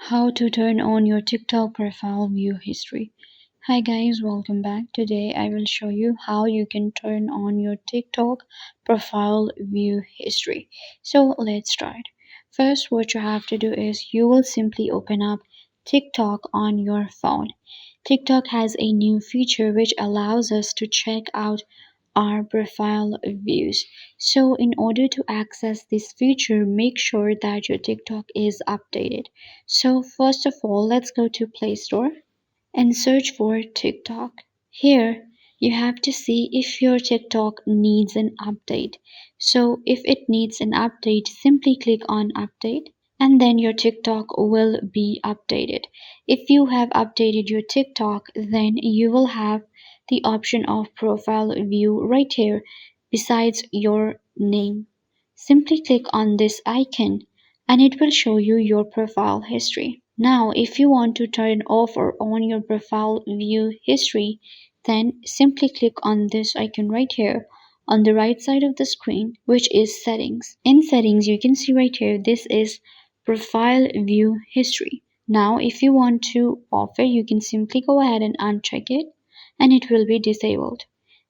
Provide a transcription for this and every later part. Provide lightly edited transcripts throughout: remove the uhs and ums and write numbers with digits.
How to turn on your TikTok profile view history. Hi guys, welcome back. Today I will show you how you can turn on your TikTok profile view history. So let's start. First, what you have to do is you will simply open up TikTok on your phone. TikTok has a new feature which allows us to check out our profile views. So in order to access this feature, make sure that your TikTok is updated. So first of all, let's go to Play Store and search for TikTok. Here, you have to see if your TikTok needs an update. So if it needs an update, simply click on Update and then your TikTok will be updated. If you have updated your TikTok, then you will have the option of profile view right here besides your name. Simply click on this icon and it will show you your profile history. Now, if you want to turn off or on your profile view history, then simply click on this icon right here on the right side of the screen, which is settings. In settings, you can see right here, this is profile view history. Now, if you want to off it, you can simply go ahead and uncheck it and it will be disabled.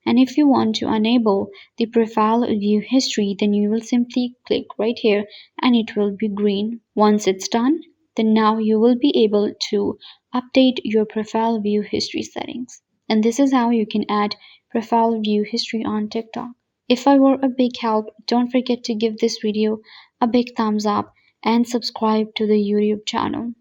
And if you want to enable the profile view history, then you will simply click right here and it will be green. Once it's done, then now you will be able to update your profile view history settings. And this is how you can add profile view history on TikTok. If I were a big help, don't forget to give this video a big thumbs up and subscribe to the YouTube channel.